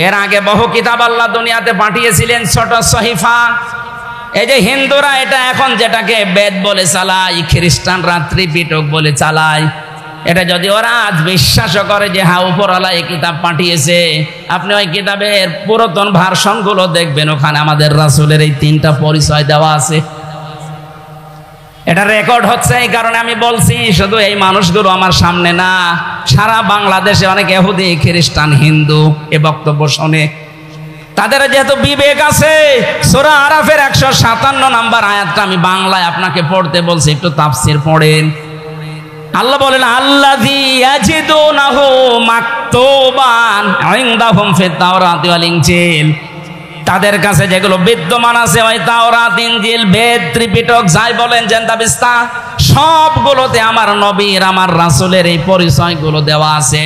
এর আগে বহু কিতাব আল্লাহ দুনিয়াতে পাঠিয়েছিলেন, ছোট সহিফা। এই যে হিন্দুরা এটা এখন যেটাকে বেদ বলে চালায়, খ্রিস্টানরা ত্রিপিটক বলে চালায়, এটা যদি ওরা আজ বিশ্বাসও করে যে হ্যাঁ উপরওয়ালা এই কিতাব পাঠিয়েছে, আপনি ওই কিতাবের পুরাতন ভার্সনগুলো দেখবেন, ওখানে আমাদের রাসূলের এই 3টা পরিচয় দেওয়া আছে। এটা রেকর্ড হচ্ছে, এই কারণে আমি বলছি। শুধু এই মানুষগুলো আমার সামনে না, সারা বাংলাদেশে অনেক ইহুদি, খ্রিস্টান, হিন্দু এ বক্তব্য শোনে। তাদের যেহেতু বিবেক আছে, সূরা আরাফের 157 নম্বর আয়াতটা আমি বাংলায় আপনাকে পড়তে বলছি, একটু তাফসীর পড়েন। আল্লাহ বলেন, আল্লাযী ইয়াজিদুনাহু মাকতুবান ইনদাহুম ফিত তাওরাতি ওয়াল ইনজিল। তাদের কাছে যেগুলো বিদ্যমান আছে, ওই তাওরাত, ইনজিল, বেদ, ত্রিপিটক যাই বলেন, জেন্দাবিস্তা, সবগুলোতে আমার নবীর, আমার রাসূলের এই পরিচয়গুলো দেওয়া আছে।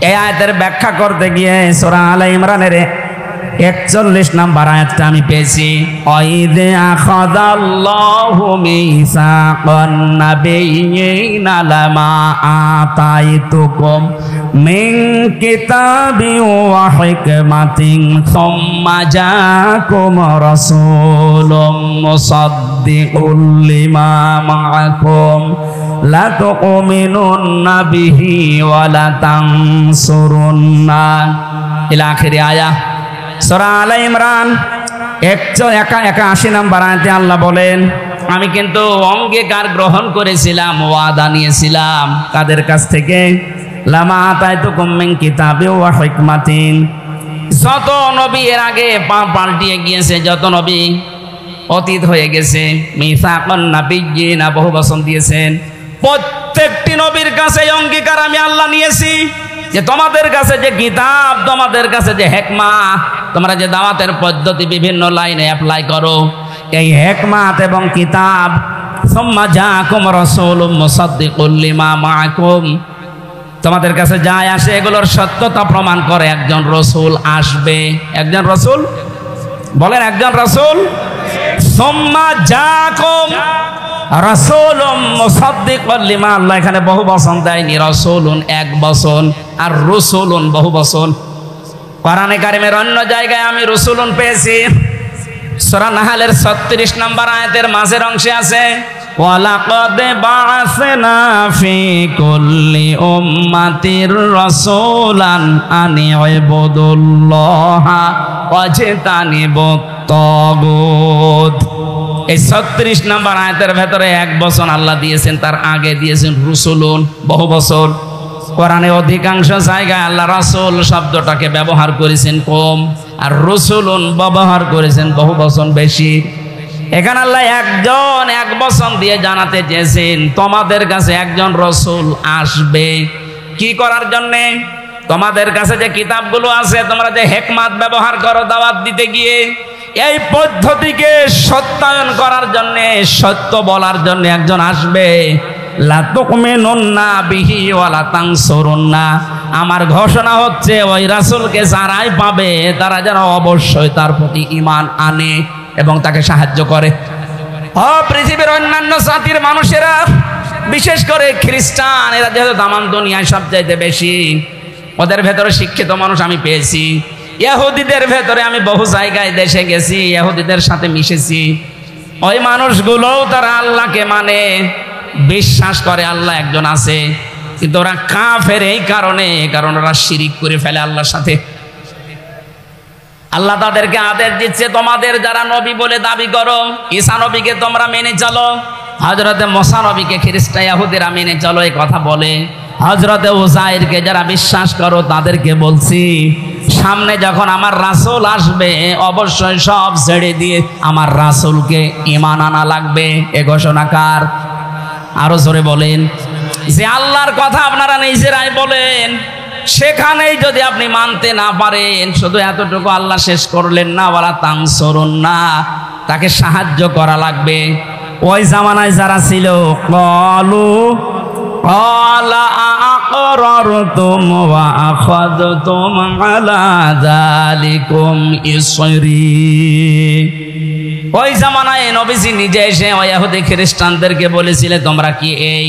এই আয়াতের ব্যাখ্যা করতে গিয়ে সূরা আলে ইমরানের 41 নম্বর আয়াতটা আমি পেয়েছি। ওয়াইযা আখাযাল্লাহু মিসাকান নাবিয়্যিনা লামা আতাইতুকুম মিন কিতাবিন ওয়া হিকমাতিন সুম্মা জাআকুম রাসূলুম মুসাদ্দিকুল লিমা মাআকুম লা তুমিনুন্না বিহি ওয়া লা তানসুরুন্না ইলা আখির আয়া। সূরা আলে ইমরান 181 নম্বর আয়াতে আল্লাহ বলেন, আমি কিন্তু অঙ্গীকার গ্রহণ করেছিলাম, ওয়াদা নিয়েছিলাম কাদের কাছ থেকে? লামা আতাইতুকুম মিন কিতাবিন ওয়া হিকমাতিন। যত নবী এর আগে পাল্টিয়ে গিয়েছে, যত নবী অতীত হয়ে গেছে, মিসাকান নাবিয়্যিনা বহু বচন দিয়েছেন, প্রত্যেকটি নবীর কাছে অঙ্গীকার আমি আল্লাহ নিয়েছি যে তোমাদের কাছে যে কিতাব, তোমাদের কাছে যে হিকমা, তোমরা যে দাওয়াতের পদ্ধতি বিভিন্ন লাইনে অ্যাপ্লাই করো, এই হিকমাত এবং কিতাব, সুম্মা জাআকুম রাসূলুম মুসাদ্দিকুল লিমা মাআকুম, তোমাদের কাছে যায় আসে এগুলোর সত্যতা প্রমাণ করে একজন রাসূল আসবে। একজন রাসূল বলেন, একজন রাসূল। সুম্মা জাআকুম রাসূলুম মুসাদ্দিকুল লিমা, আল্লাহ এখানে বহু বচন দেয়নি, রাসূলুন এক বচন আর রসুলুন বহু বচন। কোরআনে কারিমের অন্য জায়গায় আমি রসুলুন পেয়েছি, সূরা নাহলের 36 নম্বর আয়াতের মাঝের অংশে আছে, ওয়ালাকাদ বাআসনা ফি কুল্লি উম্মাতির রাসূলান আনি ইবুদুল্লাহা ওয়াজতানিবুত তাগুত। এই 36 নম্বর আয়াতের ভেতরে এক বচন আল্লাহ দিয়েছেন, তার আগে দিয়েছেন রসুলুন বহু বচন। কোরআনে অধিকাংশ জায়গায় আল্লাহ রাসূল শব্দটাকে ব্যবহার করেছেন কম, আর রসুলুন ব্যবহার করেছেন বহু বচন বেশি। এখানে আল্লাহ একজন এক বচন দিয়ে জানাতে চেয়েছেন, তোমাদের কাছে একজন রসুল আসবে। কি করার জন্যে? তোমাদের কাছে যে কিতাবগুলো আছে, তোমরা যে হিকমত ব্যবহার করো দাওয়াত দিতে গিয়ে, এই পদ্ধতিকে সত্যায়ন করার জন্যে, সত্য বলার জন্য একজন আসবে। লা তুমিনুন্না বিহি ওয়া লা তানসুরুন্না, আমার ঘোষণা হচ্ছে ওই রাসূলকে যারাই পাবে তারা যেন অবশ্যই তার প্রতি ঈমান আনে এবং তাকে সাহায্য করে। পৃথিবীর অন্যান্য জাতির মানুষেরা, বিশেষ করে খ্রিস্টান, এরা যেহেতু তামাম দুনিয়ায় সবচাইতে বেশি, ওদের ভেতরে শিক্ষিত মানুষ আমি পেয়েছি। ইহুদিদের ভেতরে আমি বহু জায়গায় দেশে গেছি, ইহুদিদের সাথে মিশেছি। ওই মানুষগুলোও তারা আল্লাহকে মানে, বিশ্বাস করে আল্লাহ একজন আছে, কিন্তু ওরা কাফের এই কারণে, কারণ ওরা শিরিক করে ফেলে আল্লাহর সাথে। আল্লাহ তাদেরকে আদেশ দিচ্ছে, তোমাদের যারা নবী বলে দাবি করো, ঈসা নবীকে তোমরা মেনে চলো, হযরতে মুসা নবীকে খ্রিস্টান ইহুদিরা মেনে চলো, এই কথা বলে। হযরতে উযাইরকে যারা বিশ্বাস করো তাদেরকে বলছি, সামনে যখন আমার রাসূল আসবে অবশ্যই সব ছেড়ে দিয়ে আমার রাসূলকে ঈমান আনা লাগবে। এ ঘোষণা কার? আরো জোরে বলেন। যে আল্লাহর কথা আপনারা নিজেরাই বলেন, সেখানেই যদি আপনি মানতে না পারেন, শুধু এতটুকু আল্লাহ শেষ করলেন না, ওয়ালা তানসুরুন্না, তাকে সাহায্য করা লাগবে। ওই জামানায় যারা ছিল, ক্বালু ক্বালা আকরারতুম ওয়া আখাযতুম আলা যালিকুম ইসরি। ওই জামানায় নবীজি নিজে এসে ওই ইহুদি খ্রিস্টানদেরকে বলেছিলেন, তোমরা কি এই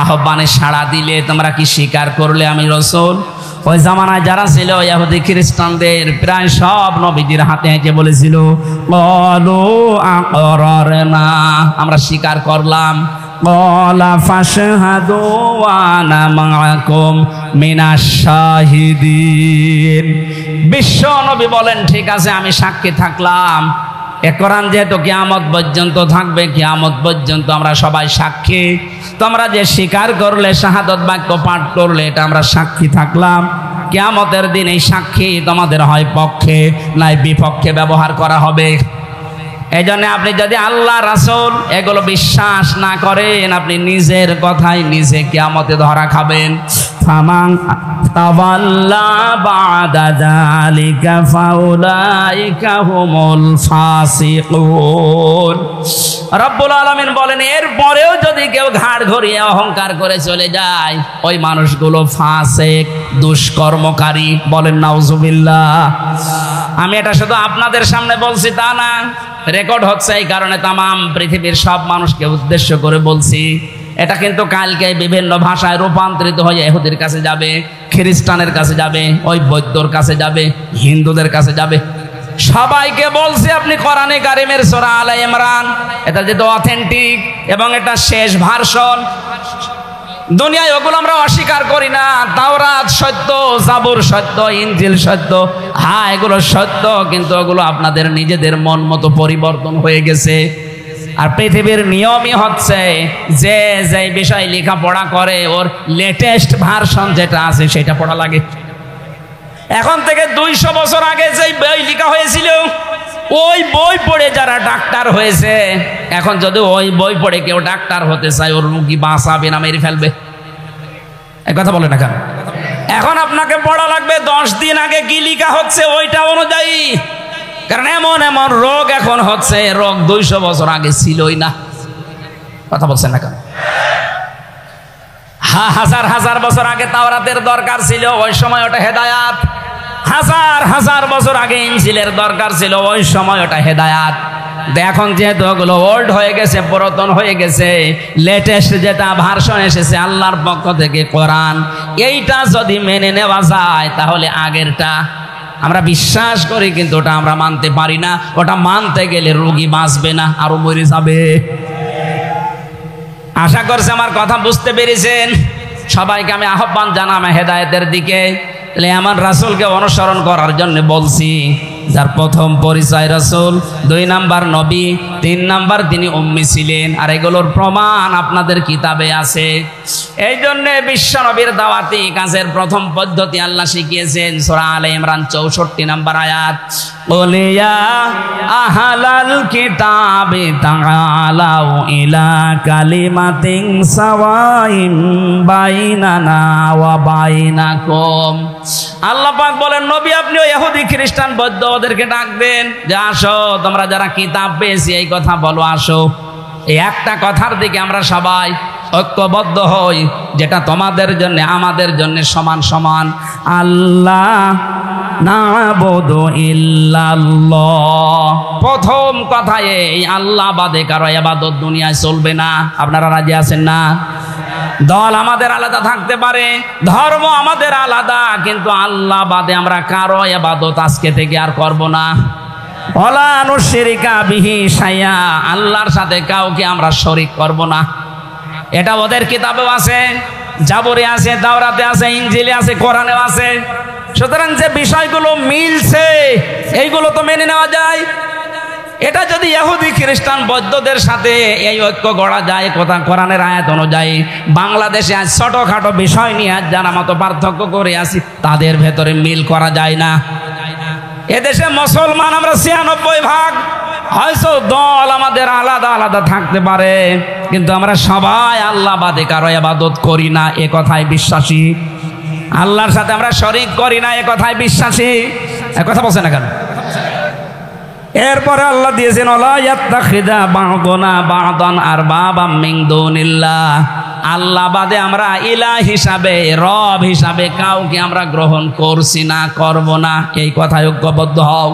আহ্বানে সাড়া দিলে? তোমরা কি স্বীকার করলে আমি রাসূল? ওই জামানায় যারা ছিল ইহুদি খ্রিস্টানদের প্রায় সব নবীদের হাতে হেঁটে বলেছিল ক্বালু আকরারনা, আমরা স্বীকার করলাম। ক্বালা ফাশহাদু ওয়া আনা মাআকুম মিনাশ শাহিদিন। বিশ্ব নবী বলেন ঠিক আছে আমি সাক্ষী থাকলাম। এ কোরআন যেহেতু কিয়ামত পর্যন্ত থাকবে, কিয়ামত পর্যন্ত আমরা সবাই সাক্ষী। তোমরা যে স্বীকার করলে, শাহাদত বাক্য পাঠ করলে, এটা আমরা সাক্ষী থাকলাম। কিয়ামতের দিন এই সাক্ষী তোমাদের হয় পক্ষে নাই বিপক্ষে ব্যবহার করা হবে। এই জন্য আপনি যদি আল্লাহ রাসূল এগুলো বিশ্বাস না করেন, আপনি নিজের কথাই নিজে কিয়ামতে ধরা খাবেন। ফামান তাওয়াল্লা বাদা যালিকা ফাউলাইকা হুমুল ফাসিকুন। রব্বুল আলামিন বলেন এরপরেও যদি কেউ ঘাড় ঘুরিয়ে অহংকার করে চলে যায়, ওই মানুষগুলো ফাসিক, দুষ্কর্মকারী। বলেন নাউজুবিল্লাহ। আমি এটা শুধু আপনাদের সামনে বলছি তা না, রেকর্ড হচ্ছে এই কারণে তামাম পৃথিবীর সব মানুষকে উদ্দেশ্য করে বলছি। এটা কিন্তু কালকে বিভিন্ন ভাষায় রূপান্তরিত হয়ে ইহুদির কাছে যাবে, খ্রিস্টানের কাছে যাবে, ওই বৌদ্ধর কাছে যাবে, হিন্দুদের কাছে যাবে। সবাইকে বলছি আপনি কোরআনে কারিমের সূরা আলে ইমরান, এটা যেহেতু অথেন্টিক এবং এটা শেষ ভার্সন, দুনিয়ায় ওগুলো আমরা অস্বীকার করি না। তাওরাত সত্য, জাবুর সত্য, ইনজিল সত্য, হ্যাঁ এগুলো সত্য, কিন্তু ওগুলো আপনাদের নিজেদের মন মতো পরিবর্তন হয়ে গেছে। আর পৃথিবীর নিয়মই হচ্ছে যে যে বিষয় লেখাপড়া করে ওর লেটেস্ট ভার্সন যেটা আছে সেটা পড়া লাগে। এখন থেকে 200 বছর আগে যে বই লেখা হয়েছিল ওই বই পড়ে যারা ডাক্তার হয়েছে, এখন যদি ওই বই পড়ে কেউ ডাক্তার হতে চায়, ওর রোগী বাঁচাবে না মেরে ফেলবে? এই কথা বলে না কেন? এখন আপনাকে পড়া লাগবে 10 দিন আগে কি লেখা হচ্ছে ওইটা অনুযায়ী, কারণ এমন এমন রোগ এখন হচ্ছে, রোগ 200 বছর আগে ছিলই না। কথা বলছেন না কেন? হাজার হাজার বছর আগে তাওরাতের দরকার ছিল, ওই সময় ওটা হেদায়াত। হাজার হাজার বছর আগে ইনজিলের দরকার ছিল, ওই সময় ওটা হেদায়াত। এখন যেহেতু ওগুলো ওল্ড হয়ে গেছে, পুরাতন হয়ে গেছে, লেটেস্ট যেটা ভার্সন এসেছে আল্লাহর পক্ষ থেকে কোরআন, এইটা যদি মেনে নেওয়া যায় তাহলে আগেরটা আমরা বিশ্বাস করি, কিন্তু ওটা আমরা মানতে পারি না। ওটা মানতে গেলে রোগী বাঁচবে না, আরো মরে যাবে। আশা করছি আমার কথা বুঝতে পেরেছেন। সবাইকে আমি আহ্বান জানাম হেদায়েতের দিকে। আমার রাসূলকে অনুসরণ করার জন্য বলছি, যার প্রথম পরিচয় রাসূল, 2 নাম্বার নবী, 3 নাম্বার তিনি উম্মি ছিলেন। আর এগুলোর প্রমাণ আপনাদের কিতাবে আছে। এই জন্য বিশ্ব নবীর দাওয়াতি কাজের প্রথম পদ্ধতি আল্লাহ শিখিয়েছেন সূরা আলে ইমরান 64 নাম্বার আয়াত, কুল ইয়া আহলাল কিতাবি তাআলাউ ইলা কালিমাতিন সাওয়াইন বাইনানা ওয়া বাইনাকুম। আল্লাহ পাক বলেন নবী আপনি ওই ইহুদি খ্রিস্টান বৌদ্ধ ওদেরকে ডাকবেন যে আসো, তোমরা যারা কিতাব পেয়েছি এই কথা বলো, আসো। এই একটা কথার দিকে আমরা সবাই ঐক্যবদ্ধ হই, যেটা তোমাদের জন্য আমাদের জন্য সমান সমান। আল্লাহ না'বুদু ইল্লাল্লাহ। প্রথম কথা এই, আল্লাহ বাদে কারো ইবাদত দুনিয়ায় চলবে না। আপনারা রাজি আছেন না? দল আমাদের আলাদা থাকতে পারে, ধর্ম আমাদের আলাদা, কিন্তু আল্লাহ বাদে আমরা কারো ইবাদত আজকে থেকে আর করব না। ওয়ালা নুশরিকা বিহি শাইআ, আল্লাহর সাথে কাউকে আমরা শরীক করব না। এটা ওদের কিতাবেও আছে, জাবরে আছে, তাওরাতে আছে, ইনজিলে আছে, কোরআনেও আছে। সুতরাং যে বিষয়গুলো মিলছে এইগুলো তো মেনে নেওয়া যায়। এটা যদি ইহুদি খ্রিস্টান বৌদ্ধদের সাথে এই ঐক্য গড়া যায় কথা কোরআনের আয়াত অনুযায়ী, বাংলাদেশে আজ ছোটখাটো বিষয় নিয়ে আজ যারা মতো পার্থক্য করে আসি তাদের ভেতরে মিল করা যায় না। এদেশে মুসলমান আমরা 96 ভাগ, হয়তো দল আমাদের আলাদা আলাদা থাকতে পারে, কিন্তু আমরা সবাই আল্লাহ বাদে কারো ইবাদত করি না, এ কথায় বিশ্বাসী। আল্লাহর সাথে আমরা শরীক করি না, এ কথায় বিশ্বাসী। এ কথা বলছে না কেন? এরপরে আল্লাহ দিয়েছেন ওয়ালা ইয়াত্তাখিযা বা'দুনা বা'দান আরবাবাম মিন দুনিল্লাহ। আল্লাহ বাদে আমরা ইলাহ হিসাবে, রব হিসাবে কাউকে আমরা গ্রহণ করছি না, করব না, এই কথায় ঐক্যবদ্ধ হও।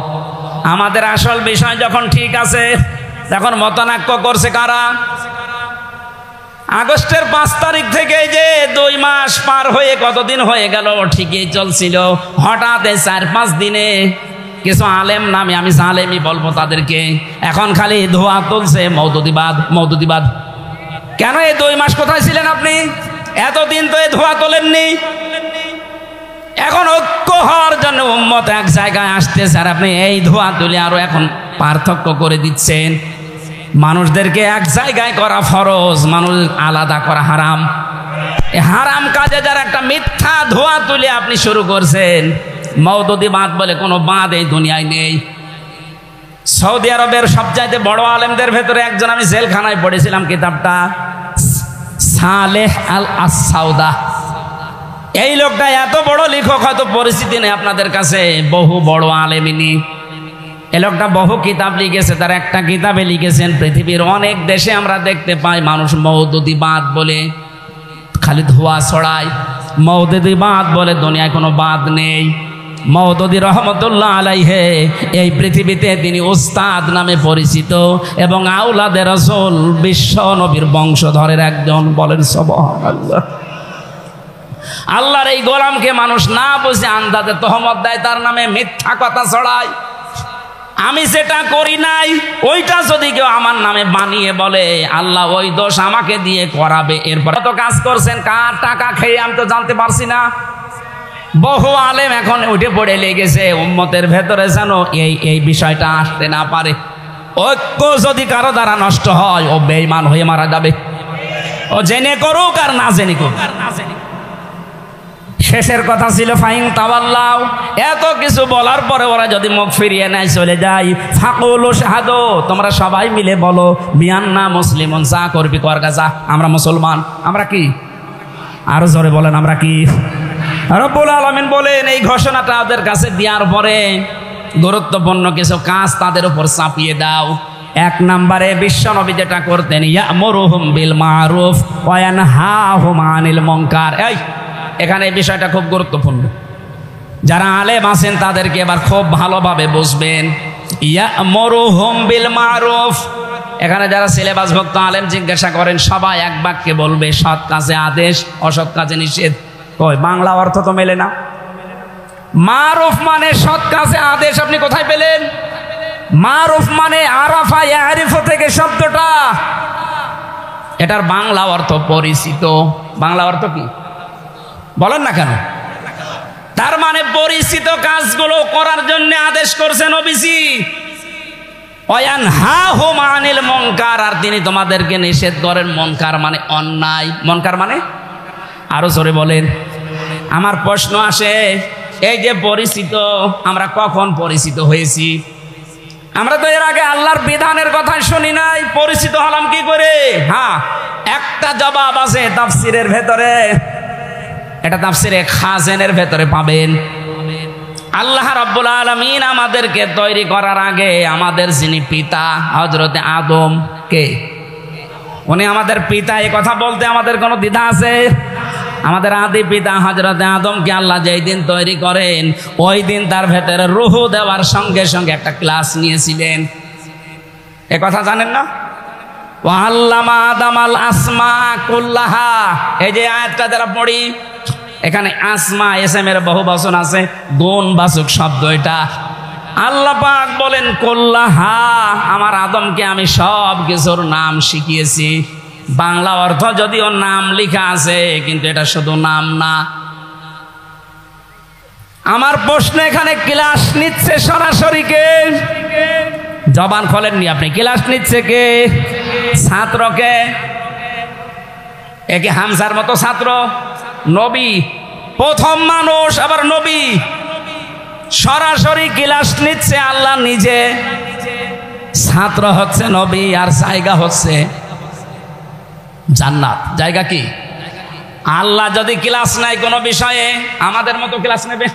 আমাদের আসল বিষয় যখন ঠিক আছে, তখন মতনাক্য করছে কারা? আগস্টের 5 তারিখ থেকে যে 2 মাস পার হয়ে কতদিন হয়ে গেল ঠিকই চলছিল, হঠাৎ 4-5 দিনে কিছু আলেম নামে, আমি জালেমই বলবো তাদেরকে, এখন খালি ধোয়া তুলছে মওদুদিবাদ মওদুদিবাদ। কেন এই 2 মাস কোথায় ছিলেন আপনি? এতদিন তো এই ধোয়া তোলেননি। এখন ঐক্য হওয়ার জন্য উম্মত এক জায়গায় আসতেছে, আর আপনি এই ধোয়া তুলে আরো এখন পার্থক্য করে দিচ্ছেন। মানুষদেরকে এক জায়গায় করা ফরজ, মানুষ আলাদা করা হারাম। এই হারাম কাজে যারা একটা মিথ্যা ধোয়া তুলে আপনি শুরু করছেন, মওদুদিবাদ বলে কোনো বাঁধ এই দুনিয়ায় নেই। সৌদি আরবের সবচাইতে বড় আলেমদের ভেতরে একজন, আমি জেলখানায় পড়েছিলাম কিতাবটা, সালেহ আল আসাউদা। এই লোকটা এত বড় লেখক, হয়তো পরিচিতি নেই আপনাদের কাছে, বহু বড় আলেমিনী। এই লোকটা বহু কিতাব লিখেছে, তার একটা কিতাবে লিখেছেন পৃথিবীর অনেক দেশে আমরা দেখতে পাই মানুষ মওদুদিবাদ বলে খালি ধোয়া ছড়ায়, মওদুদিবাদ বলে দুনিয়ায় কোনো বাদ নেই। মওদুদি রহমতুল্লাহ আলাইহে এই পৃথিবীতে তিনি উস্তাদ নামে পরিচিত এবং আওলাদে রাসূল বিশ্ব নবীর বংশধরের একজন। বলেন সুবহানাল্লাহ। আল্লাহর এই গোলামকে মানুষ না বুঝে আন্দাজে তহমত দেয়, তার নামে মিথ্যা কথা ছড়ায়। আমি যেটা করি নাই ওইটা যদি কেউ আমার নামে বানিয়ে বলে, আল্লাহ ওই দোষ আমাকে দিয়ে করাবে। এরপর তো কাজ করছেন কার টাকা খেয়ে আমি তো জানতে পারছি না। বহু আলেম এখন উঠে পড়ে লেগেছে উম্মতের ভেতরে যেন এই বিষয়টা আসতে না পারে। ঐক্য যদি কারো দ্বারা নষ্ট হয়, ও বেঈমান হয়ে মারা যাবে। ও জেনে করুক আর না জেনে করুক। শেষের কথা ছিল ফাইন তাওয়াল্লাও। এত কিছু বলার পরে ওরা যদি মুখ ফিরিয়ে নেয়, চলে যায়, ফাকুলু শাহাদু, তোমরা সবাই মিলে বলো বিআন্না মুসলিমুন, যা করবি কর গা, যা, আমরা মুসলমান। আমরা কি? আরো জোরে বলেন, আমরা কি? রব্বুল আলামিন বলেন এই ঘোষণাটা ওদের কাছে দেওয়ার পরে গুরুত্বপূর্ণ কিছু কাজ তাদের উপর চাপিয়ে দাও। 1 নম্বরে বিশ্বনবী যেটা করতেন, ইয়ামুরুহুম বিল মারুফ ওয়া ইয়ানহাহুম আনিল মুনকার। এখানে এই বিষয়টা খুব গুরুত্বপূর্ণ, যারা আলেম আছেন তাদেরকে এবার খুব ভালোভাবে বুঝবেন। ইয়ামুরুহুম বিল মারুফ, এখানে যারা সিলেবাসভুক্ত আলেম জিজ্ঞাসা করেন সবাই এক বাক্যে বলবে সৎ কাজে আদেশ, অসৎ কাজে নিষেধ। কই বাংলা অর্থ তো মেলে না। মারুফ মানে সৎ কাজে আদেশ, আপনি কোথায় পেলেন? মারুফ মানে আরাফা ইয়ারিফু থেকে শব্দটা, এটার বাংলা অর্থ পরিচিত। বাংলা অর্থ কি বলেন না কেন? তার মানে পরিচিত কাজগুলো করার জন্য আদেশ করছেন নবীজি। ওয়ানহাহুম আনিল মুনকার, আর তিনি তোমাদেরকে নিষেধ করেন মুনকার মানে অন্যায়। মুনকার মানে আরো জোরে বলেন। আমার প্রশ্ন আসে, এই যে পরিচিত, আমরা কখন পরিচিত হয়েছি? আমরা তো এর আগে আল্লাহর বিধানের কথা শুনি নাই, পরিচিত হলাম কি করে? হ্যাঁ, একটা জবাব আছে তাফসিরের ভেতরে, এটা তাফসিরে খাজেনের ভেতরে পাবেন। আল্লাহ রাব্বুল আলামিন আমাদেরকে তৈরি করার আগে আমাদের যিনি পিতা হযরতে আদম, কে? উনি আমাদের পিতা। এই কথা বলতে আমাদের কোনো দ্বিধা আছে? আমাদের আদি পিতা হযরতে আদমকে আল্লাহ যেই দিন তৈরি করেন, ওই দিন তার ভেতরে রূহ দেওয়ার সঙ্গে সঙ্গে একটা ক্লাস নিয়েছিলেন। এ কথা জানেন না? ওয়া আল্লামা আদামাল আসমা কুল্লাহা, এই যে আয়াতটা যারা পড়ি, এখানে আসমা এসএমের বহু বচন আছে, গুণবাচক শব্দ এটা। আল্লাহ পাক বলেন কুল্লাহা, আমার আদমকে আমি সব কিছুর নাম শিখিয়েছি। বাংলা অর্থ যদিও নাম লেখা আছে, কিন্তু এটা শুধু নাম না। আমার প্রশ্ন, এখানে ক্লাস নিচ্ছে সরাসরি কে? জবান খোলেননি আপনি। ক্লাস নিচ্ছে কে? ছাত্রকে। একে হামজার মতো ছাত্র? নবী, প্রথম মানুষ, আবার নবী। সরাসরি ক্লাস নিচ্ছে আল্লাহ নিজে। ছাত্র হচ্ছে নবী, আর জায়গা হচ্ছে জান্নাত। জায়গা কি? আল্লাহ যদি ক্লাস নেয় কোনো বিষয়ে, আমাদের মতো ক্লাস নেবে?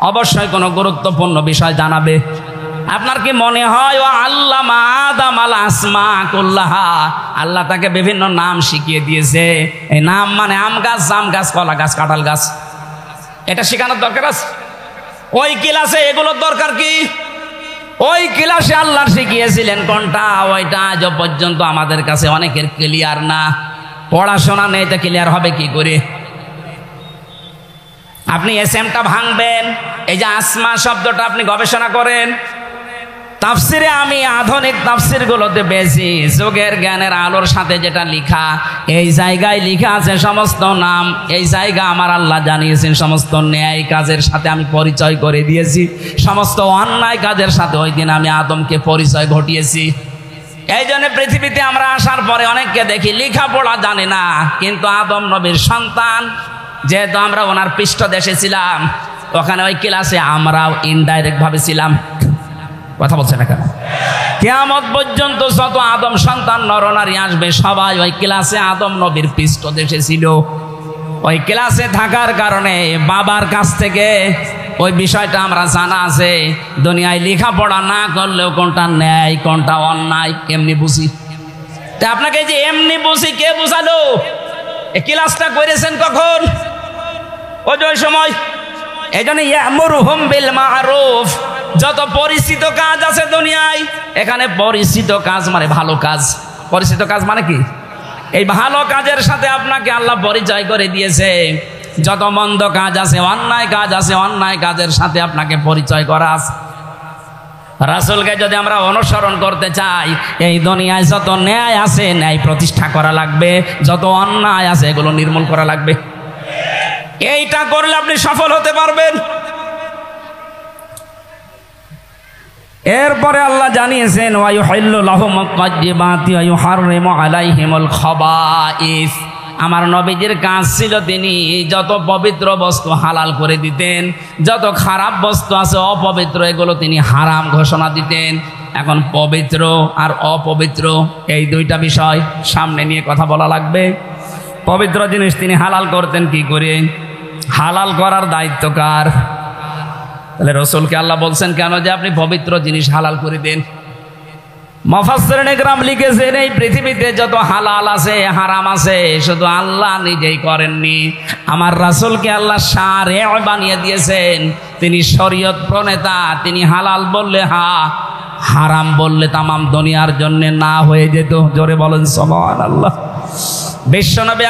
অবশ্যই কোনো গুরুত্বপূর্ণ বিষয় জানাবে। আপনার কি মনে হয় ও আল্লামা আদামাল আসমা কুল্লাহা, আল্লাহ তাকে বিভিন্ন নাম শিখিয়ে দিয়েছে? এই নাম মানে আম গাছ, জাম গাছ, কলা গাছ, কাঁঠাল গাছ, এটা শেখানোর দরকার আছে? ওই ক্লাসে এগুলোর দরকার কি? ওই ক্লাসে আল্লাহ শিখিয়েছিলেন কোনটা, ওইটা আজ পর্যন্ত আমাদের কাছে অনেকের ক্লিয়ার না। পড়াশোনা নেই তো ক্লিয়ার হবে কি করে? আপনি এসএমটা ভাঙবেন, এই যে আসমা শব্দটা আপনি গবেষণা করেন। তাফসিরে আমি আধুনিক তাফসিরগুলোতে বেশি যোগের জ্ঞানের আলোর সাথে যেটা লেখা, এই জায়গায় লেখা আছে সমস্ত নাম, এই জায়গা আমার আল্লাহ জানিয়েছেন সমস্ত ন্যায় কাজের সাথে আমি পরিচয় করে দিয়েছি, সমস্ত অন্যায় কাজের সাথে ওই দিন আমি আদমকে পরিচয় ঘটিয়েছি। এই জন্য পৃথিবীতে আমরা আসার পরে অনেককে দেখি লেখাপড়া জানে না, কিন্তু আদম নবীর সন্তান, যেহেতু আমরা ওনার পৃষ্ঠদেশে ছিলাম, ওখানে ওই ক্লাসে আমরাও ইনডাইরেক্ট ভাবে ছিলাম। কথা বলছে না কেন? কিয়ামত পর্যন্ত যত আদম সন্তান নরনারী আসবে সবাই ওই ক্লাসে আদম নবীর পৃষ্ঠদেশে ছিল। ওই ক্লাসে থাকার কারণে বাবার কাছ থেকে ওই বিষয়টা আমরা জানা আছে। দুনিয়ায় লেখাপড়া না করলেও কোনটা ন্যায় কোনটা অন্যায় এমনি বুঝি। তা আপনাকে যে এমনি বুঝি কে বুঝালো? এই ক্লাসটা করেছেন কখন? ওই সময়। এই জন্য ইয়ামুরুহুম বিল মারুফ, যত পরিচিত কাজ আছে দুনিয়ায়, এখানে পরিচিত কাজ মানে ভালো কাজ। পরিচিত কাজ মানে কি? এই ভালো কাজের সাথে আপনাকে আল্লাহ পরিচয় করে দিয়েছে। যত মন্দ কাজ আছে, অন্যায় কাজ আছে, অন্যায় কাজের সাথে আপনাকে পরিচয় করা আছে। রাসূলকে যদি আমরা অনুসরণ করতে চাই, এই দুনিয়ায় যত ন্যায় আছে ন্যায় প্রতিষ্ঠা করা লাগবে, যত অন্যায় আছে এগুলো নির্মূল করা লাগবে। এইটা করলে আপনি সফল হতে পারবেন। এরপরে আল্লাহ জানিয়েছেন ওয়া ইউহিল্লু লাহুমুত তাইয়্যিবাতি ওয়া ইউহাররিমু আলাইহিমুল খাবাইস। আমার নবীজির কাজ ছিল তিনি যত পবিত্র বস্তু হালাল করে দিতেন, যত খারাপ বস্তু আছে অপবিত্র এগুলো তিনি হারাম ঘোষণা দিতেন। এখন পবিত্র আর অপবিত্র এই দুইটা বিষয় সামনে নিয়ে কথা বলা লাগবে। পবিত্র জিনিস তিনি হালাল করতেন কি করে? হালাল করার দায়িত্ব কার? তাহলে রসুলকে আল্লাহ বলছেন কেন যে আপনি পবিত্র জিনিস হালাল করে দেন? মুফাসসিরিন ইকরাম লিখেছেন এই পৃথিবীতে যত হালাল আছে হারাম আছে শুধু আল্লাহ নিজেই করেননি, আমার রাসূলকে আল্লাহ শারিআ বানিয়ে দিয়েছেন। তিনি শরীয়ত প্রণেতা, তিনি হালাল বললে হা, হারাম বললে তামাম দুনিয়ার জন্য না হয়ে যেত। জোরে বলেন সুবহানাল্লাহ। বিশ্বনবী